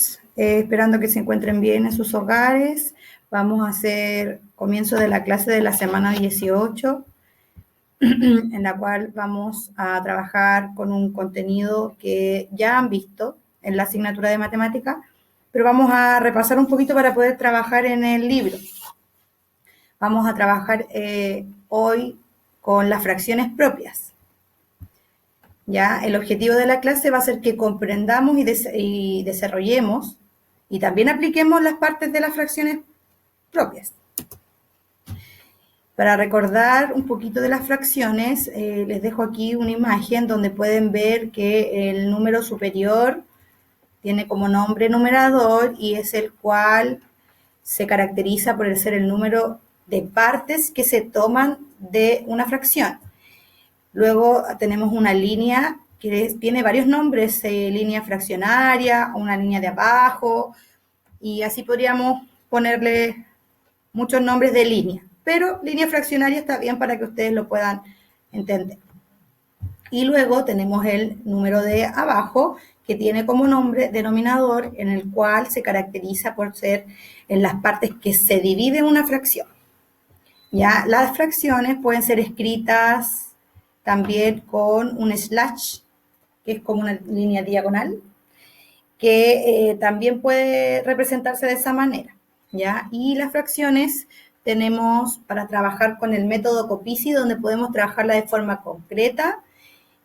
días, esperando que se encuentren bien en sus hogares. Vamos a hacer comienzo de la clase de la semana 18, en la cual vamos a trabajar con un contenido que ya han visto en la asignatura de matemática, pero vamos a repasar un poquito para poder trabajar en el libro. Vamos a trabajar hoy con las fracciones propias. Ya, el objetivo de la clase va a ser que comprendamos y desarrollemos y también apliquemos las partes de las fracciones propias. Para recordar un poquito de las fracciones, les dejo aquí una imagen donde pueden ver que el número superior tiene como nombre numerador y es el cual se caracteriza por ser el número de partes que se toman de una fracción. Luego tenemos una línea que tiene varios nombres, línea fraccionaria, una línea de abajo, y así podríamos ponerle muchos nombres de línea, pero línea fraccionaria está bien para que ustedes lo puedan entender. Y luego tenemos el número de abajo, que tiene como nombre denominador, en el cual se caracteriza por ser en las partes que se divide una fracción. Ya, las fracciones pueden ser escritas también con un slash, que es como una línea diagonal, que también puede representarse de esa manera, ¿ya? Y las fracciones tenemos para trabajar con el método Copici, donde podemos trabajarla de forma concreta,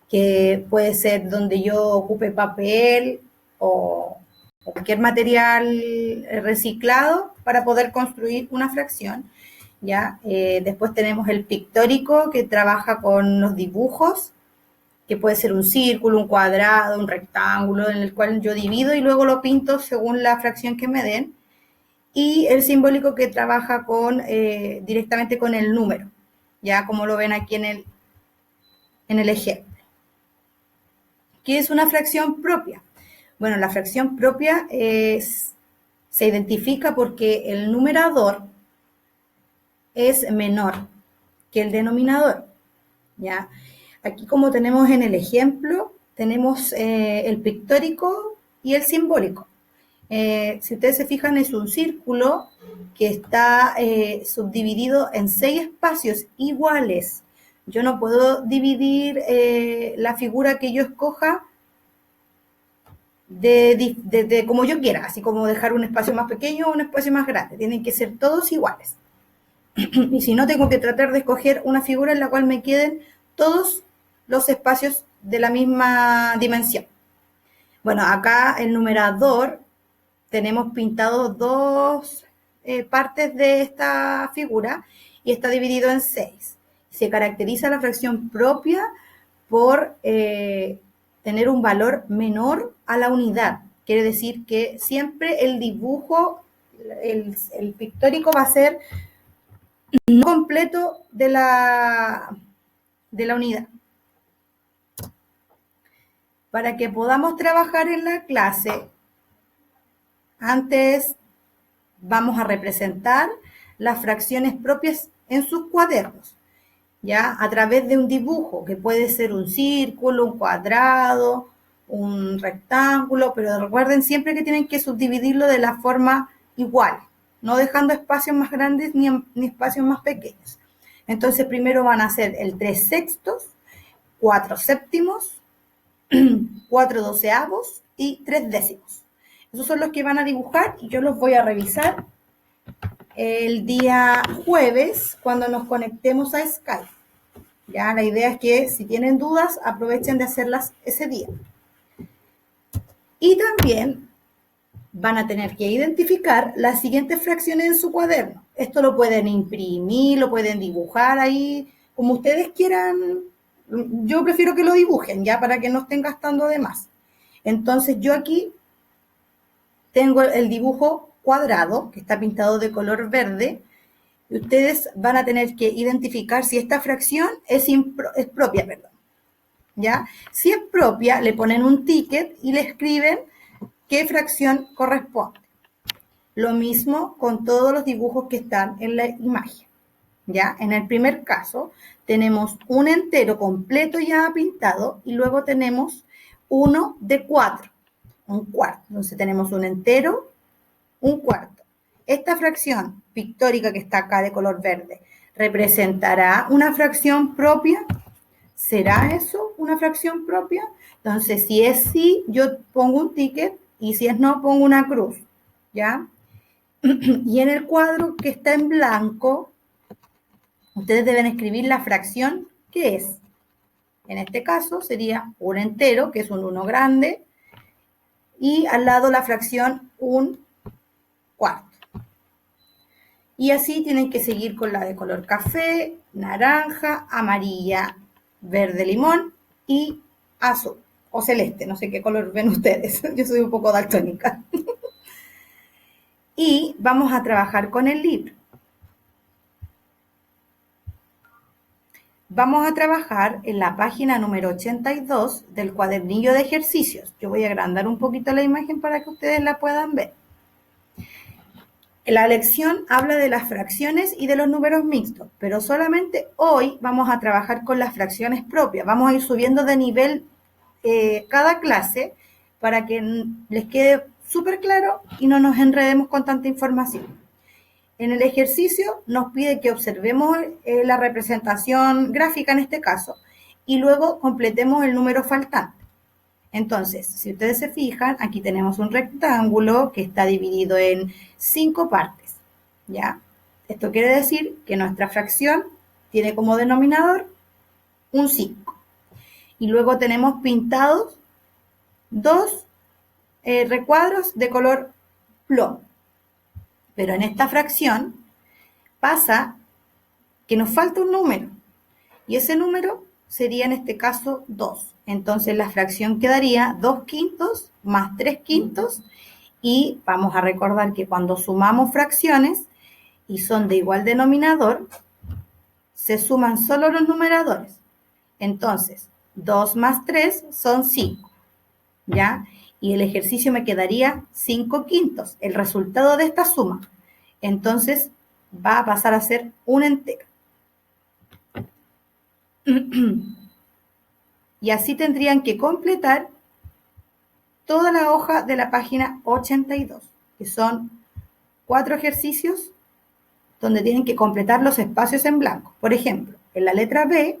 que puede ser donde yo ocupe papel o cualquier material reciclado para poder construir una fracción. ¿Ya? Después tenemos el pictórico, que trabaja con los dibujos, que puede ser un círculo, un cuadrado, un rectángulo, en el cual yo divido y luego lo pinto según la fracción que me den. Y el simbólico, que trabaja directamente con el número, ya como lo ven aquí en el ejemplo. ¿Qué es una fracción propia? Bueno, la fracción propia se identifica porque el numerador es menor que el denominador, ¿ya? Aquí, como tenemos en el ejemplo, tenemos el pictórico y el simbólico. Si ustedes se fijan, es un círculo que está subdividido en 6 espacios iguales. Yo no puedo dividir la figura que yo escoja de como yo quiera, así como dejar un espacio más pequeño o un espacio más grande. Tienen que ser todos iguales. Y si no, tengo que tratar de escoger una figura en la cual me queden todos los espacios de la misma dimensión. Bueno, acá el numerador tenemos pintados dos partes de esta figura y está dividido en 6. Se caracteriza la fracción propia por tener un valor menor a la unidad. Quiere decir que siempre el dibujo, el pictórico va a ser no completo de la unidad. Para que podamos trabajar en la clase, antes vamos a representar las fracciones propias en sus cuadernos, ¿ya? A través de un dibujo, que puede ser un círculo, un cuadrado, un rectángulo, pero recuerden siempre que tienen que subdividirlo de la forma igual, no dejando espacios más grandes ni espacios más pequeños. Entonces, primero van a hacer el 3/6, 4/7, 4/12 y 3/10. Esos son los que van a dibujar y yo los voy a revisar el día jueves cuando nos conectemos a Skype. Ya, la idea es que si tienen dudas, aprovechen de hacerlas ese día. Y también van a tener que identificar las siguientes fracciones en su cuaderno. Esto lo pueden imprimir, lo pueden dibujar ahí, como ustedes quieran. Yo prefiero que lo dibujen, ya, para que no estén gastando de más. Entonces, yo aquí tengo el dibujo cuadrado, que está pintado de color verde, y ustedes van a tener que identificar si esta fracción es propia, perdón. ¿Ya? Si es propia, le ponen un ticket y le escriben qué fracción corresponde. Lo mismo con todos los dibujos que están en la imagen. ¿Ya? En el primer caso, tenemos un entero completo ya pintado y luego tenemos uno de 4. un cuarto. Entonces tenemos un entero, un cuarto. Esta fracción pictórica que está acá de color verde, ¿representará una fracción propia? ¿Será eso una fracción propia? Entonces, si es sí, yo pongo un ticket, y si es no, pongo una cruz, ¿ya? Y en el cuadro que está en blanco, ustedes deben escribir la fracción que es. En este caso sería un entero, que es un 1 grande, y al lado la fracción un cuarto. Y así tienen que seguir con la de color café, naranja, amarilla, verde limón y azul o celeste, no sé qué color ven ustedes, yo soy un poco daltónica. Y vamos a trabajar con el libro. Vamos a trabajar en la página número 82 del cuadernillo de ejercicios. Yo voy a agrandar un poquito la imagen para que ustedes la puedan ver. La lección habla de las fracciones y de los números mixtos, pero solamente hoy vamos a trabajar con las fracciones propias. Vamos a ir subiendo de nivel cada clase para que les quede súper claro y no nos enredemos con tanta información. En el ejercicio nos pide que observemos la representación gráfica en este caso y luego completemos el número faltante. Entonces, si ustedes se fijan, aquí tenemos un rectángulo que está dividido en 5 partes, ¿ya? Esto quiere decir que nuestra fracción tiene como denominador un 5. Y luego tenemos pintados 2 recuadros de color plomo. Pero en esta fracción pasa que nos falta un número y ese número sería en este caso 2. Entonces la fracción quedaría 2 quintos más 3 quintos y vamos a recordar que cuando sumamos fracciones y son de igual denominador, se suman solo los numeradores. Entonces 2 más 3 son 5, ¿ya? Y el ejercicio me quedaría 5 quintos, el resultado de esta suma. Entonces va a pasar a ser un entero. Y así tendrían que completar toda la hoja de la página 82, que son 4 ejercicios donde tienen que completar los espacios en blanco. Por ejemplo, en la letra B,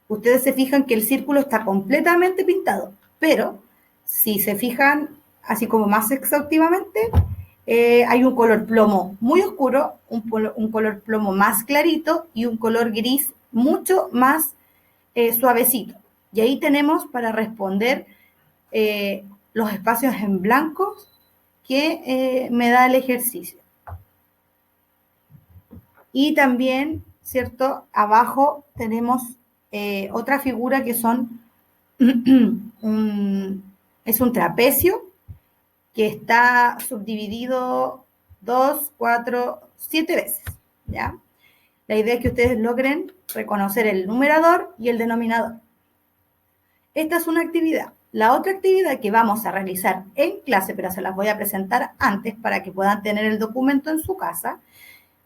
ustedes se fijan que el círculo está completamente pintado, pero si se fijan así como más exhaustivamente, hay un color plomo muy oscuro, un color plomo más clarito y un color gris mucho más suavecito. Y ahí tenemos para responder los espacios en blancos que me da el ejercicio. Y también, ¿cierto? Abajo tenemos otra figura que son es un trapecio que está subdividido 2, 4, 7 veces, ¿ya? La idea es que ustedes logren reconocer el numerador y el denominador. Esta es una actividad. La otra actividad que vamos a realizar en clase, pero se las voy a presentar antes para que puedan tener el documento en su casa.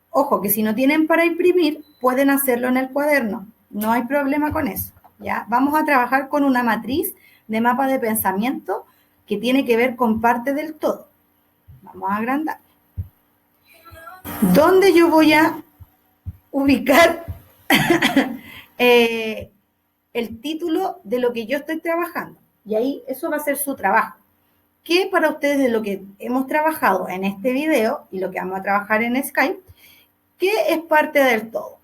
Ojo, que si no tienen para imprimir, pueden hacerlo en el cuaderno. No hay problema con eso, ¿ya? Vamos a trabajar con una matriz de mapa de pensamiento que tiene que ver con parte del todo. Vamos a agrandar. ¿Dónde yo voy a ubicar el título de lo que yo estoy trabajando? Y ahí eso va a ser su trabajo. ¿Qué para ustedes de lo que hemos trabajado en este video y lo que vamos a trabajar en Skype, qué es parte del todo?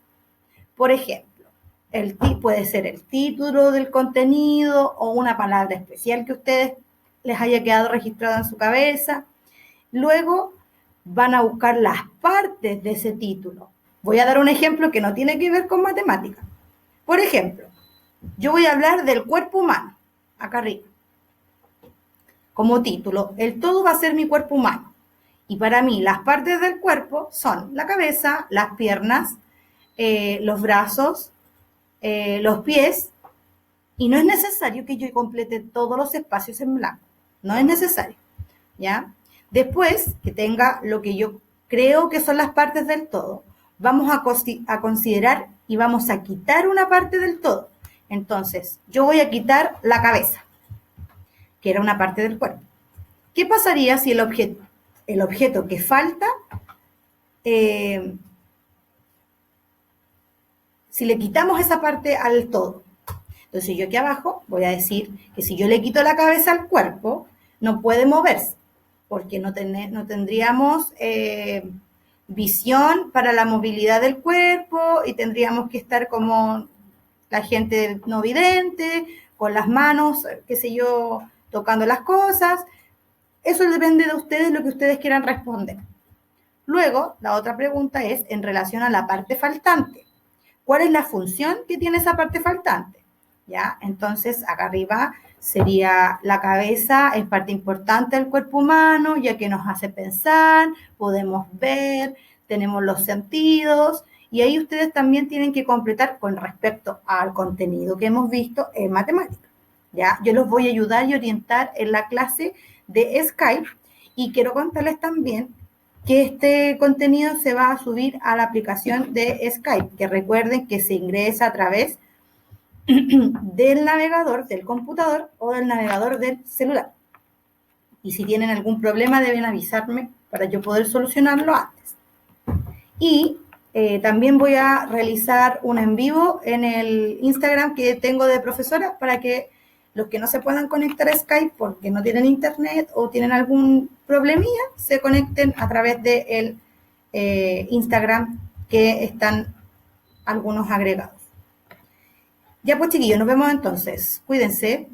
Por ejemplo, puede ser el título del contenido o una palabra especial que a ustedes les haya quedado registrada en su cabeza. Luego van a buscar las partes de ese título. Voy a dar un ejemplo que no tiene que ver con matemática. Por ejemplo, yo voy a hablar del cuerpo humano, acá arriba. Como título, el todo va a ser mi cuerpo humano. Y para mí, las partes del cuerpo son la cabeza, las piernas, los brazos, los pies. Y no es necesario que yo complete todos los espacios en blanco. No es necesario, ¿ya? Después que tenga lo que yo creo que son las partes del todo, vamos a considerar y vamos a quitar una parte del todo. Entonces, yo voy a quitar la cabeza, que era una parte del cuerpo. ¿Qué pasaría si el objeto que falta, si le quitamos esa parte al todo? Entonces yo aquí abajo voy a decir que si yo le quito la cabeza al cuerpo, no puede moverse, porque no tendríamos visión para la movilidad del cuerpo y tendríamos que estar como la gente no vidente, con las manos, qué sé yo, tocando las cosas. Eso depende de ustedes, lo que ustedes quieran responder. Luego, la otra pregunta es en relación a la parte faltante. ¿Cuál es la función que tiene esa parte faltante? ¿Ya? Entonces, acá arriba sería la cabeza, es parte importante del cuerpo humano, ya que nos hace pensar, podemos ver, tenemos los sentidos, y ahí ustedes también tienen que completar con respecto al contenido que hemos visto en matemáticas. ¿Ya? Yo los voy a ayudar y orientar en la clase de Skype, y quiero contarles también que este contenido se va a subir a la aplicación de Skype, que recuerden que se ingresa a través del navegador del computador o del navegador del celular. Y si tienen algún problema deben avisarme para yo poder solucionarlo antes. Y también voy a realizar un en vivo en el Instagram que tengo de profesora para que los que no se puedan conectar a Skype porque no tienen internet o tienen algún problemilla, se conecten a través del Instagram que están algunos agregados. Ya pues chiquillos, nos vemos entonces. Cuídense.